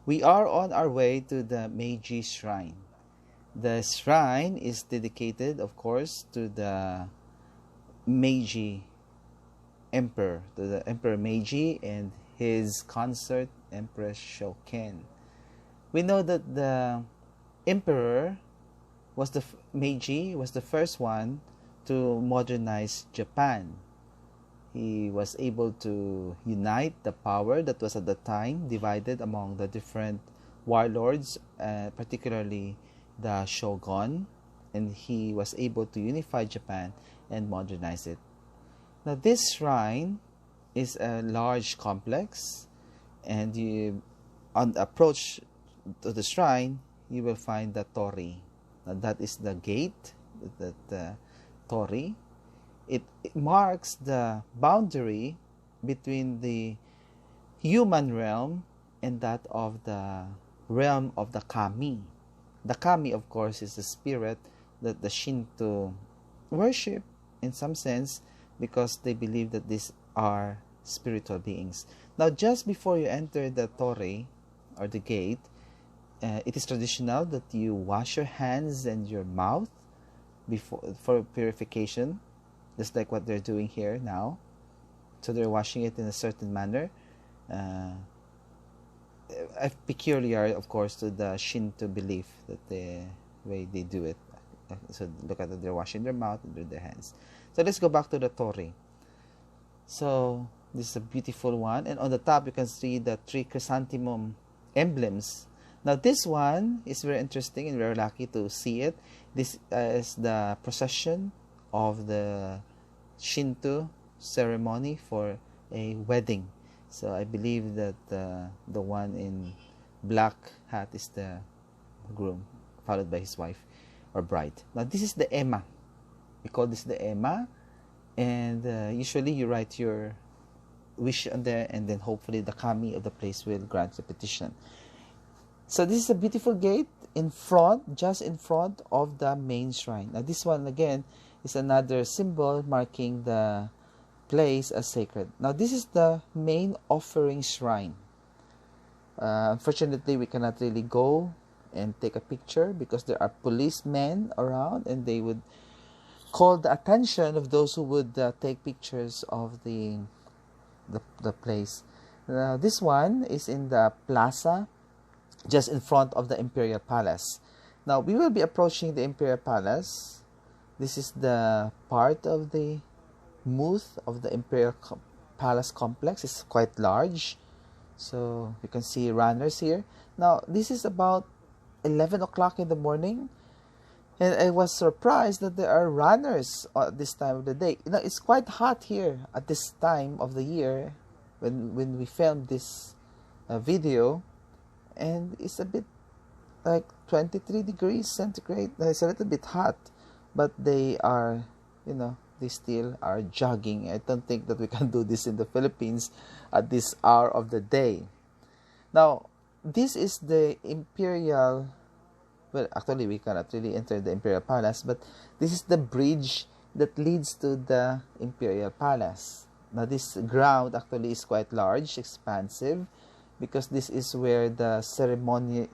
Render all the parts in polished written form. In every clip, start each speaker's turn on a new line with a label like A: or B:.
A: We are on our way to the Meiji Shrine. The shrine is dedicated, of course, to the Meiji Emperor, to the Emperor Meiji and his consort Empress Shoken. We know that the Emperor was Meiji was the first one to modernize Japan. He was able to unite the power that was at the time divided among the different warlords, particularly the shogun, and he was able to unify Japan and modernize it. Now, this shrine is a large complex, and on the approach to the shrine, you will find the torii. Now, that is the gate, that torii. It marks the boundary between the human realm and that of the realm of the kami. The kami, of course, is the spirit that the Shinto worship in some sense, because they believe that these are spiritual beings. Now, just before you enter the torii or the gate, it is traditional that you wash your hands and your mouth for purification, just like what they're doing here now. So they're washing it in a certain manner, peculiar, of course, to the Shinto belief, that the way they do it. So look at it, they're washing their mouth and their hands. So let's go back to the torii. So this is a beautiful one, and on the top you can see the 3 chrysanthemum emblems. Now this one is very interesting, and we're lucky to see it. This is the procession of the Shinto ceremony for a wedding. So I believe that the one in black hat is the groom, followed by his wife or bride. Now this is the ema. We call this the ema, and usually you write your wish on there, and then hopefully the kami of the place will grant the petition. So this is a beautiful gate in front, just in front of the main shrine. Now this one again is another symbol marking the place as sacred. Now this is the main offering shrine. Unfortunately, we cannot really go and take a picture because there are policemen around, and they would call the attention of those who would take pictures of the place. This one is in the plaza, just in front of the Imperial Palace. Now we will be approaching the Imperial Palace. This is the part of the booth of the Imperial Palace complex. It's quite large, so you can see runners here. Now this is about 11 o'clock in the morning, and I was surprised that there are runners at this time of the day. You know, it's quite hot here at this time of the year when we filmed this video, and it's a bit like 23 degrees centigrade. It's a little bit hot, but they are, they still are jogging. I don't think that we can do this in the Philippines at this hour of the day. Now, this is the Imperial. Well, actually, we cannot really enter the Imperial Palace, but this is the bridge that leads to the Imperial Palace. Now, this ground actually is quite large, expansive, because this is where the ceremony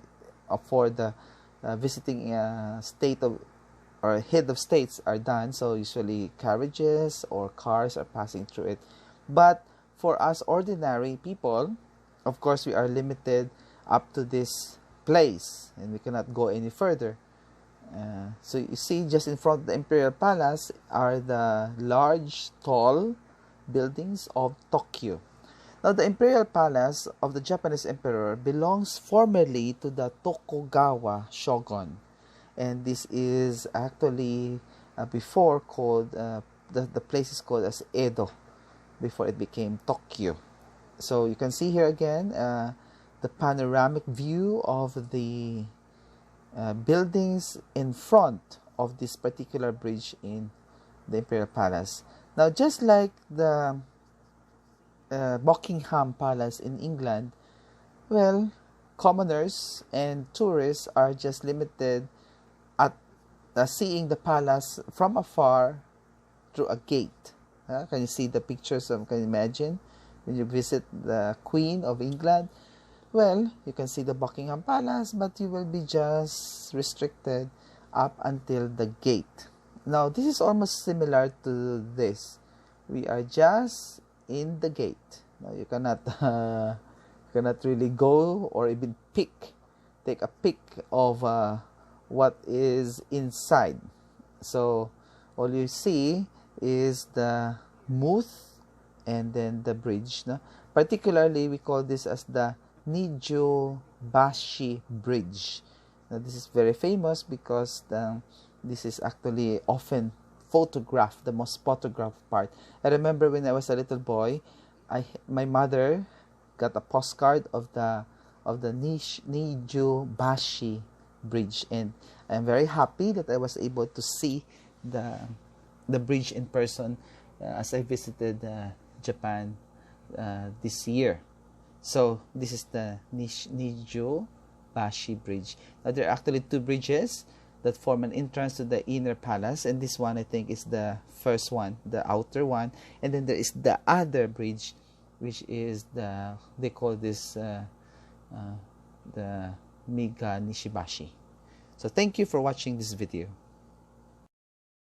A: for the visiting state of or head of states are done. So usually carriages or cars are passing through it. But for us ordinary people, of course, we are limited up to this place, and we cannot go any further. So you see, just in front of the Imperial Palace are the large, tall buildings of Tokyo. Now, the Imperial Palace of the Japanese Emperor belongs formerly to the Tokugawa shogun. And this is actually before called, the place is called as Edo, before it became Tokyo. So you can see here again the panoramic view of the buildings in front of this particular bridge in the Imperial Palace. Now, just like the Buckingham Palace in England, well, commoners and tourists are just limited at seeing the palace from afar through a gate. Can you see the pictures? Can you imagine when you visit the Queen of England? Well, you can see the Buckingham Palace, but you will be just restricted up until the gate. Now, this is almost similar to this. We are just in the gate. Now, you cannot really go or even take a pic of what is inside. So, all you see is the moat and then the bridge. No? Particularly, we call this as the Nijo-bashi Bridge. Now, this is very famous because this is actually often photographed, the most photographed part. I remember when I was a little boy, my mother got a postcard of the Nijo-bashi Bridge, and I'm very happy that I was able to see the bridge in person as I visited Japan this year. So this is the Nijo-bashi Bridge. Now there are actually two bridges that form an entrance to the inner palace, and this one I think is the first one, the outer one, and then there is the other bridge, which is they call this the Miga Nishibashi. So thank you for watching this video.